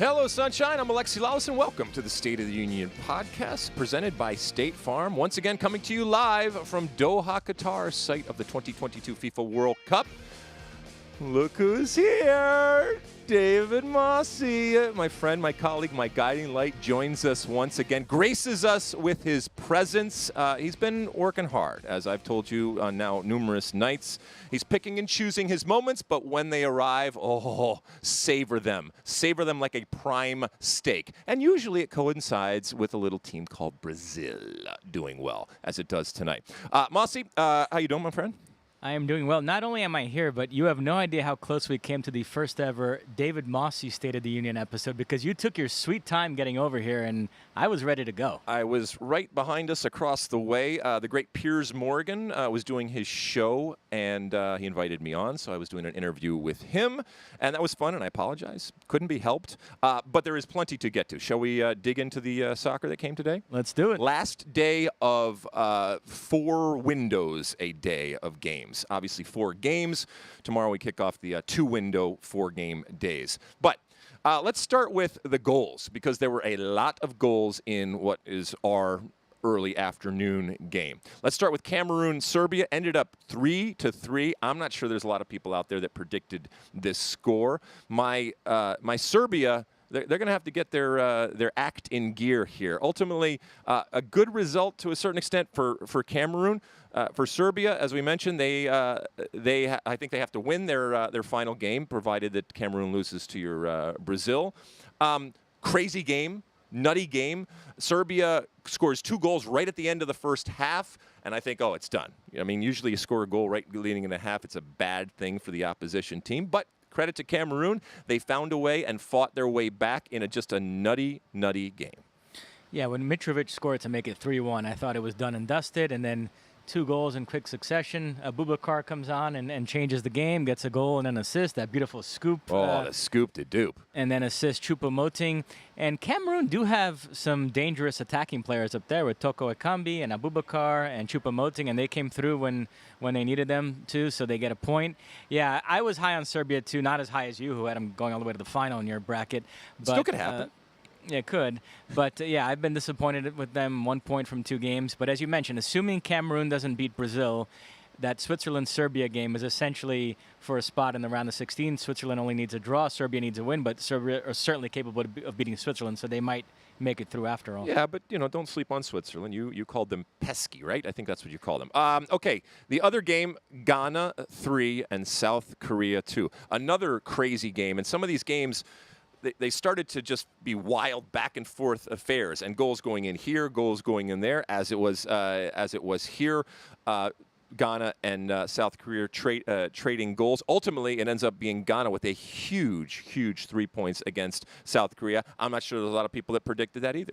Hello, Sunshine. I'm Alexi, Lalas, and welcome to the State of the Union podcast presented by State Farm. Once again, coming to you live from Doha, Qatar, site of the 2022 FIFA World Cup. Look who's here. David Mosse, my friend, my colleague, my guiding light, joins us once again, graces us with his presence. He's been working hard, as I've told you on now numerous nights. He's picking and choosing his moments, but when they arrive, savor them. Savor them like a prime steak. And usually it coincides with a little team called Brazil doing well, as it does tonight. Mosse, how you doing, my friend? I am doing well. Not only am I here, but you have no idea how close we came to the first ever David Mosse State of the Union episode because you took your sweet time getting over here, and I was ready to go. I was right behind us across the way. The great Piers Morgan was doing his show, and he invited me on, so I was doing an interview with him, and that was fun, and I apologize. Couldn't be helped, but there is plenty to get to. Shall we dig into the soccer that came today? Let's do it. Last day of 4 windows a day of games. Obviously 4 games. Tomorrow we kick off the 2-window 4-game days. But let's start with the goals, because there were a lot of goals in what is our early afternoon game. Let's start with Cameroon. Serbia ended up 3-3. I'm not sure there's a lot of people out there that predicted this score. My Serbia, they're going to have to get their act in gear here. Ultimately, a good result to a certain extent for Cameroon. For Serbia, as we mentioned, I think they have to win their final game, provided that Cameroon loses to your Brazil. Crazy game, nutty game. Serbia scores 2 goals right at the end of the first half, and I think, it's done. I mean, usually you score a goal right leading in the half. It's a bad thing for the opposition team, but credit to Cameroon. They found a way and fought their way back in just a nutty, nutty game. Yeah, when Mitrovic scored to make it 3-1, I thought it was done and dusted, and then 2 goals in quick succession. Abubakar comes on and changes the game, gets a goal and an assist, that beautiful scoop. The scoop to dupe. And then assist Choupo-Moting. And Cameroon do have some dangerous attacking players up there with Toko Ekambi and Abubakar and Choupo-Moting, and they came through when they needed them to, so they get a point. Yeah, I was high on Serbia too, not as high as you, who had them going all the way to the final in your bracket. But, still could happen. Yeah, it could. But, I've been disappointed with them, 1 point from 2 games. But as you mentioned, assuming Cameroon doesn't beat Brazil, that Switzerland-Serbia game is essentially for a spot in the round of 16. Switzerland only needs a draw. Serbia needs a win. But Serbia are certainly capable of beating Switzerland, so they might make it through after all. Yeah, but, don't sleep on Switzerland. You called them pesky, right? I think that's what you called them. Okay, the other game, Ghana 3 and South Korea 2. Another crazy game. And some of these games, they started to just be wild back and forth affairs, and goals going in here, goals going in there, as it was here. Ghana and South Korea trading goals. Ultimately, it ends up being Ghana with a huge 3 points against South Korea. I'm not sure there's a lot of people that predicted that either.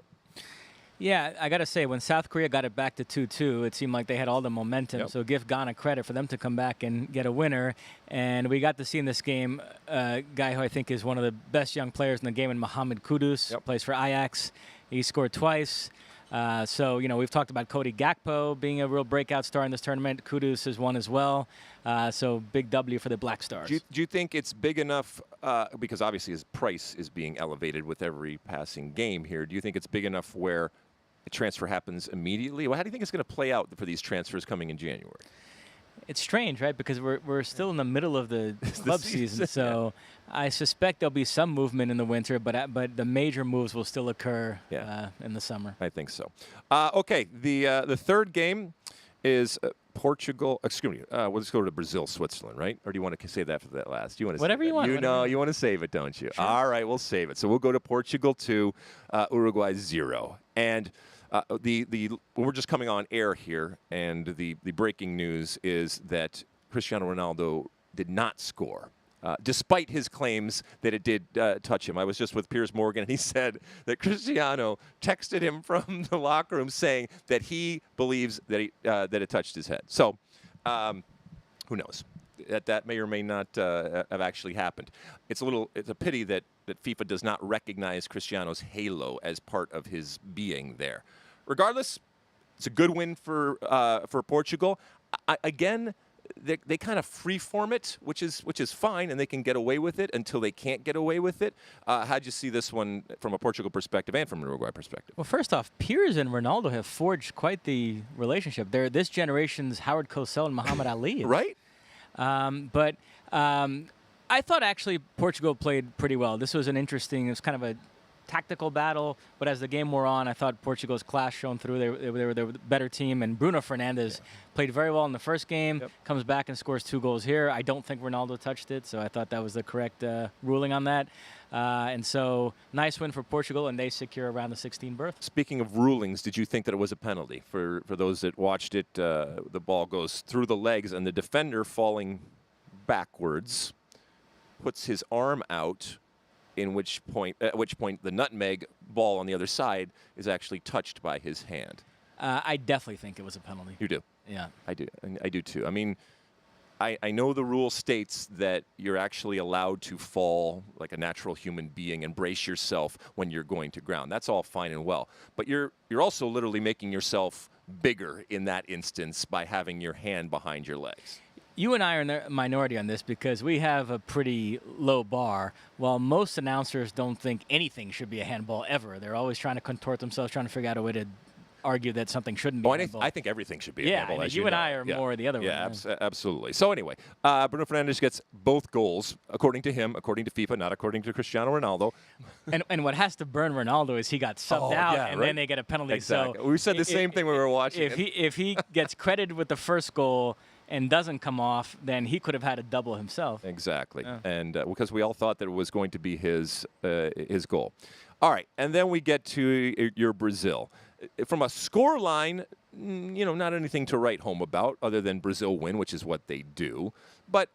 Yeah, I got to say, when South Korea got it back to 2-2, it seemed like they had all the momentum. Yep. So give Ghana credit for them to come back and get a winner. And we got to see in this game a guy who I think is one of the best young players in the game, in Mohamed Kudus, plays for Ajax. He scored twice. So, we've talked about Cody Gakpo being a real breakout star in this tournament. Kudus is one as well. So big W for the Black Stars. Do you think it's big enough, because obviously his price is being elevated with every passing game here, do you think it's big enough where a transfer happens immediately? Well, how do you think it's going to play out for these transfers coming in January? It's strange, right? Because we're still in the middle of the club season, so I suspect there'll be some movement in the winter, but the major moves will still occur in the summer. I think so. Okay, the third game is Portugal. Excuse me. We'll just go to Brazil, Switzerland, right? Or do you want to save that for that last? You want to whatever you want. You want to save it, don't you? Sure. All right, we'll save it. So we'll go to Portugal 2, Uruguay 0, and. We're just coming on air here, and the breaking news is that Cristiano Ronaldo did not score, despite his claims that it did touch him. I was just with Piers Morgan, and he said that Cristiano texted him from the locker room saying that he believes that that it touched his head. So, who knows? That may or may not have actually happened. It's a pity that FIFA does not recognize Cristiano's halo as part of his being there. Regardless, it's a good win for Portugal. Again, they kind of freeform it, which is fine, and they can get away with it until they can't get away with it. How'd you see this one from a Portugal perspective and from an Uruguay perspective? Well, first off, Piers and Ronaldo have forged quite the relationship. They're this generation's Howard Cosell and Muhammad Ali. Right? But I thought actually Portugal played pretty well. This was it was kind of a tactical battle, but as the game wore on, I thought Portugal's class shone through. They were the better team, and Bruno Fernandes played very well in the first game, comes back and scores 2 goals here. I don't think Ronaldo touched it, so I thought that was the correct ruling on that. And so, nice win for Portugal, and they secure around the 16 berth. Speaking of rulings, did you think that it was a penalty? For those that watched it, the ball goes through the legs, and the defender falling backwards puts his arm out, at which point the nutmeg ball on the other side is actually touched by his hand. I definitely think it was a penalty. You do? Yeah. I do. I do too. I mean, I know the rule states that you're actually allowed to fall like a natural human being and brace yourself when you're going to ground. That's all fine and well. But you're also literally making yourself bigger in that instance by having your hand behind your legs. You and I are in the minority on this because we have a pretty low bar. While most announcers don't think anything should be a handball ever, they're always trying to contort themselves, trying to figure out a way to argue that something shouldn't be a handball. I think everything should be a handball. Yeah, you and I are more the other way. Yeah, absolutely. So anyway, Bruno Fernandes gets both goals, according to him, according to FIFA, not according to Cristiano Ronaldo. And what has to burn Ronaldo is he got subbed out, then they get a penalty. Exactly. So we said the same thing when we were watching. If he gets credited with the first goal and doesn't come off, then he could have had a double himself. Exactly, and because we all thought that it was going to be his goal. All right, and then we get to your Brazil. From a score line, not anything to write home about other than Brazil win, which is what they do. But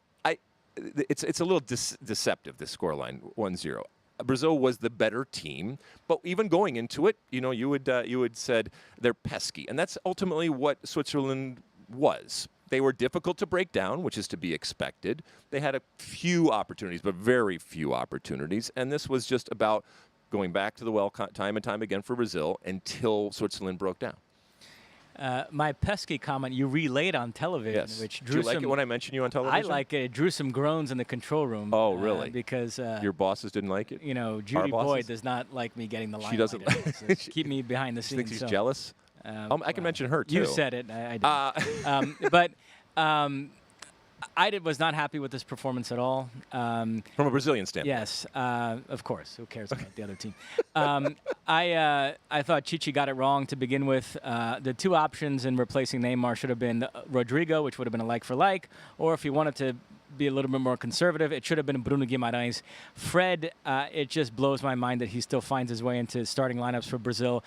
it's a little deceptive, this score line, 1-0. Brazil was the better team, but even going into it, you would said they're pesky, and that's ultimately what Switzerland was. They were difficult to break down, which is to be expected. They had a few opportunities, but very few opportunities, and this was just about going back to the well time and time again for Brazil until Switzerland broke down. My pesky comment you relayed on television, which drew Did you like it when I mentioned you on television? I like it. It drew some groans in the control room. Oh, really? Because your bosses didn't like it. Judy Boyd does not like me getting the limelight. She doesn't. So keep me behind the scenes. She thinks he's jealous. I can mention her too. You said it. I didn't. But I was not happy with this performance at all. From a Brazilian standpoint. Yes, of course. Who cares about the other team? I thought Chichi got it wrong to begin with. The 2 options in replacing Neymar should have been Rodrigo, which would have been a like for like, or if he wanted to be a little bit more conservative, it should have been Bruno Guimarães. Fred, it just blows my mind that he still finds his way into starting lineups for Brazil.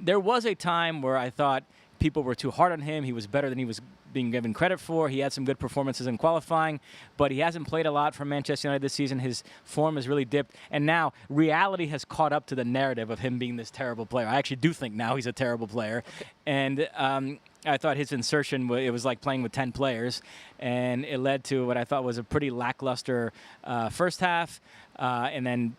There was a time where I thought people were too hard on him. He was better than he was being given credit for. He had some good performances in qualifying, but he hasn't played a lot for Manchester United this season. His form has really dipped, and now reality has caught up to the narrative of him being this terrible player. I actually do think now he's a terrible player, and I thought his insertion, it was like playing with 10 players, and it led to what I thought was a pretty lackluster first half. And then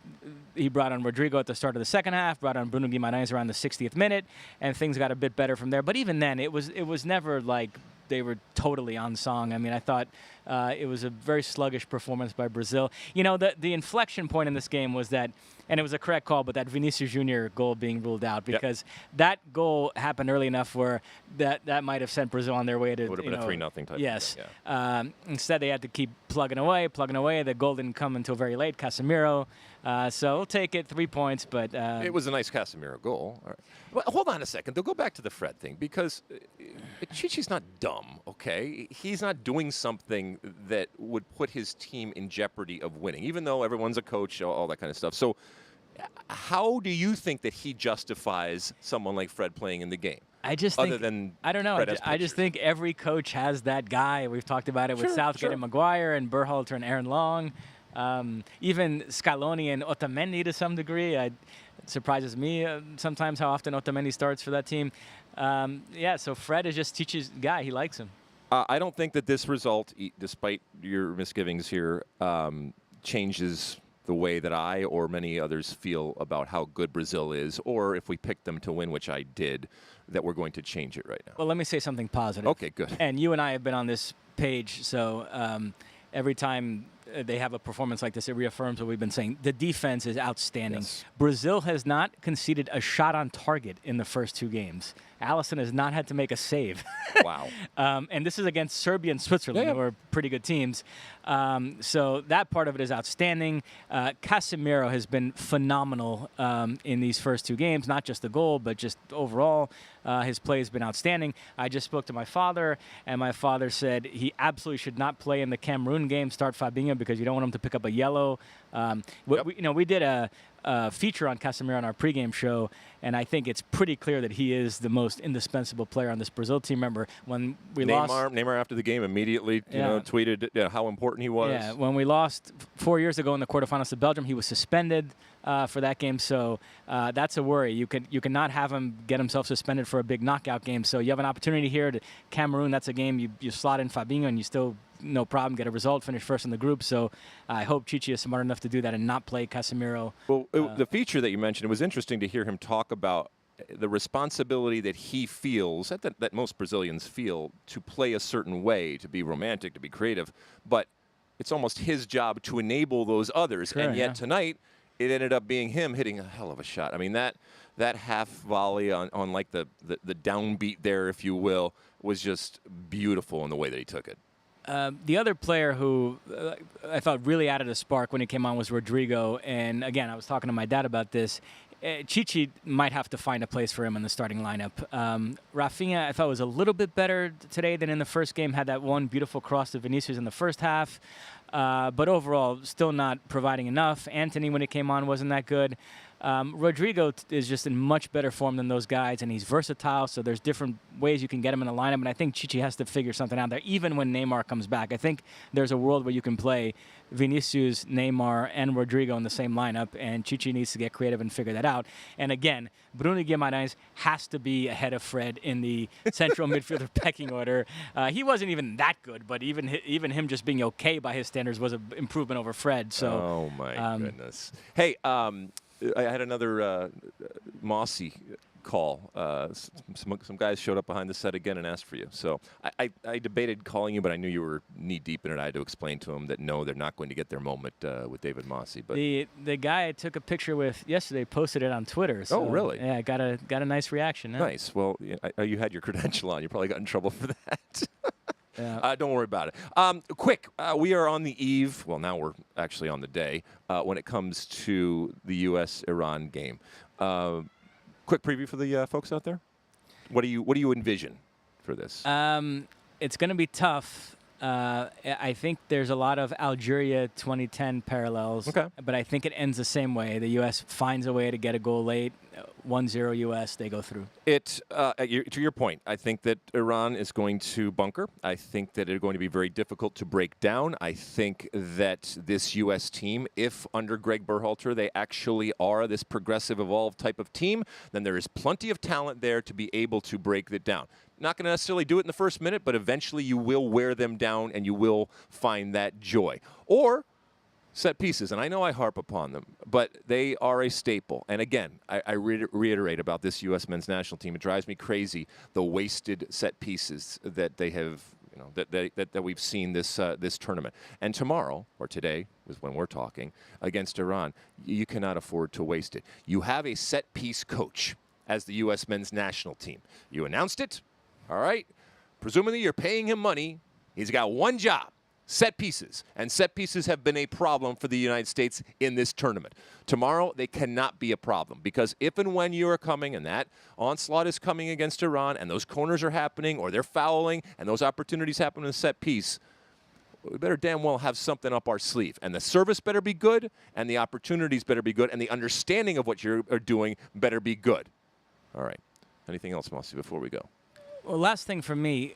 he brought on Rodrigo at the start of the second half, brought on Bruno Guimarães around the 60th minute, and things got a bit better from there. But even then, it was never like they were totally on song. I mean, I thought it was a very sluggish performance by Brazil. The inflection point in this game was that, and it was a correct call, but that Vinicius Jr. goal being ruled out, because that goal happened early enough where that might have sent Brazil on their way to. It would have been a 3-0 type. Yes. Thing, yeah. Instead, they had to keep plugging away. The goal didn't come until very late. Casemiro. So we'll take it, 3 points, but it was a nice Casemiro goal. All right. Well, hold on a second. They'll go back to the Fred thing, because Chichi's not dumb, okay? He's not doing something that would put his team in jeopardy of winning, even though everyone's a coach, all that kind of stuff. So how do you think that he justifies someone like Fred playing in the game? I just other think, than I don't know. I just think every coach has that guy. We've talked about it with Southgate and Maguire and Berhalter and Aaron Long. Even Scaloni and Otamendi to some degree. It surprises me sometimes how often Otamendi starts for that team. So Fred is just Chichi's guy. He likes him. I don't think that this result, despite your misgivings here, changes the way that I or many others feel about how good Brazil is, or if we pick them to win, which I did, that we're going to change it right now. Well, let me say something positive. Okay, good. And you and I have been on this page. So every time they have a performance like this, it reaffirms what we've been saying. The defense is outstanding. Yes. Brazil has not conceded a shot on target in the first 2 games. Allison has not had to make a save. Wow. And this is against Serbia and Switzerland, who are pretty good teams. So that part of it is outstanding. Casemiro has been phenomenal in these first 2 games, not just the goal, but just overall. His play has been outstanding. I just spoke to my father, and my father said he absolutely should not play in the Cameroon game, start Fabinho, because you don't want him to pick up a yellow. We did a feature on Casemiro on our pregame show, and I think it's pretty clear that he is the most indispensable player on this Brazil team. Remember, when we lost... Neymar after the game immediately tweeted how important he was. Yeah, when we lost 4 years ago in the quarterfinals to Belgium, he was suspended for that game, so that's a worry. You cannot have him get himself suspended for a big knockout game. So you have an opportunity here to Cameroon. That's a game you slot in Fabinho, and you still, no problem, get a result, finish first in the group. So I hope Chichi is smart enough to do that and not play Casemiro. Well, the feature that you mentioned, it was interesting to hear him talk about the responsibility that he feels, that most Brazilians feel, to play a certain way, to be romantic, to be creative. But it's almost his job to enable those others. Sure, and yet tonight, it ended up being him hitting a hell of a shot. I mean, that half volley on like the downbeat there, if you will, was just beautiful in the way that he took it. The other player who I thought really added a spark when he came on was Rodrigo. And again, I was talking to my dad about this. Chichi might have to find a place for him in the starting lineup. Rafinha, I thought, was a little bit better today than in the first game. Had that one beautiful cross to Vinicius in the first half. But overall, still not providing enough. Anthony, when he came on, wasn't that good. Rodrigo is just in much better form than those guys, and he's versatile, so there's different ways you can get him in the lineup, and I think Chichi has to figure something out there, even when Neymar comes back. I think there's a world where you can play Vinicius, Neymar, and Rodrigo in the same lineup, and Chichi needs to get creative and figure that out. And again, Bruno Guimarães has to be ahead of Fred in the central midfielder pecking order. He wasn't even that good, but even him just being okay by his standards was an improvement over Fred. So, oh, my goodness. Hey, I had another Mosse call. Some guys showed up behind the set again and asked for you. So I debated calling you, but I knew you were knee-deep in it. I had to explain to them that, no, they're not going to get their moment with David Mosse. But the guy I took a picture with yesterday posted it on Twitter. So, oh, really? Yeah, got a nice reaction. Nice. Well, you had your credential on. You probably got in trouble for that. Yeah. Don't worry about it. Quick, we are on the eve. Well, now we're actually on the day when it comes to the U.S.-Iran game. Quick preview for the folks out there. What do you envision for this? It's going to be tough. I think there's a lot of Algeria 2010 parallels. Okay. But I think it ends the same way. The U.S. finds a way to get a goal late. 1-0 U.S., they go through. To your point, I think that Iran is going to bunker. I think that it's going to be very difficult to break down. I think that this U.S. team, if under Greg Berhalter they actually are this progressive, evolved type of team, then there is plenty of talent there to be able to break it down. Not going to necessarily do it in the first minute, but eventually you will wear them down and you will find that joy. Or set pieces, and I know I harp upon them, but they are a staple. And again, I reiterate about this U.S. men's national team. It drives me crazy, the wasted set pieces that they have, that we've seen this tournament. And tomorrow, or today, is when we're talking, against Iran, you cannot afford to waste it. You have a set piece coach as the U.S. men's national team. You announced it, all right? Presumably you're paying him money. He's got one job. Set pieces, and set pieces have been a problem for the United States in this tournament. Tomorrow, they cannot be a problem, because if and when you are coming and that onslaught is coming against Iran and those corners are happening or they're fouling and those opportunities happen in the set piece, we better damn well have something up our sleeve. And the service better be good, and the opportunities better be good, and the understanding of what you're doing better be good. All right. Anything else, Mosse, before we go? Well, last thing for me,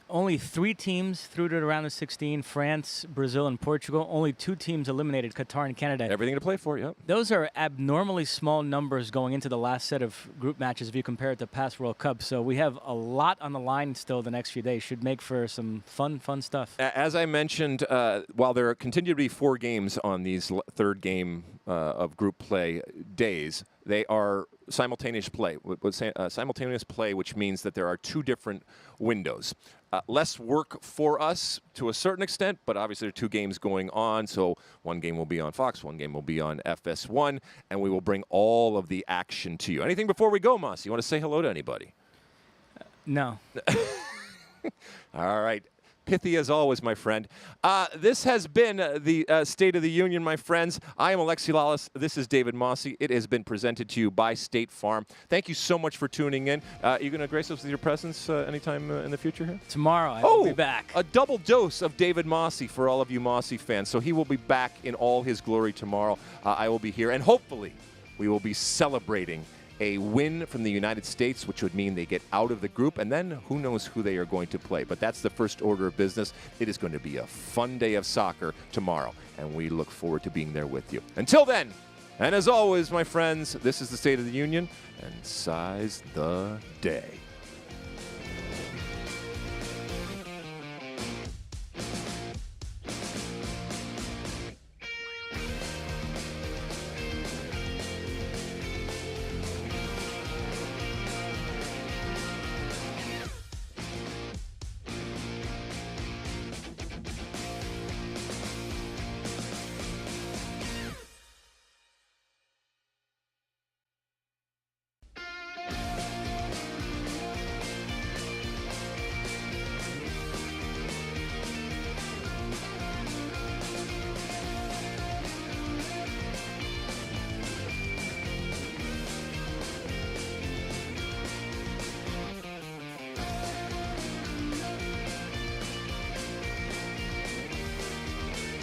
only 3 teams through to the round of 16, France, Brazil, and Portugal. Only 2 teams eliminated, Qatar and Canada. Everything to play for, yep. Those are abnormally small numbers going into the last set of group matches if you compare it to past World Cups. So we have a lot on the line still the next few days. Should make for some fun stuff. As I mentioned, while there continue to be 4 games on these third game of group play days, they are simultaneous play. Simultaneous play, which means that there are 2 different windows. Less work for us to a certain extent, but obviously there are 2 games going on, so one game will be on Fox, one game will be on FS1, and we will bring all of the action to you. Anything before we go, Mosse? You want to say hello to anybody? No. All right. Pithy as always, my friend. This has been the State of the Union, my friends. I am Alexi Lalas. This is David Mosse. It has been presented to you by State Farm. Thank you so much for tuning in. You going to grace us with your presence anytime in the future here? Tomorrow, I will be back. A double dose of David Mosse for all of you Mosse fans. So he will be back in all his glory tomorrow. I will be here, and hopefully we will be celebrating a win from the United States, which would mean they get out of the group, and then who knows who they are going to play. But that's the first order of business. It is going to be a fun day of soccer tomorrow, and we look forward to being there with you. Until then, and as always, my friends, this is the State of the Union, and size the day.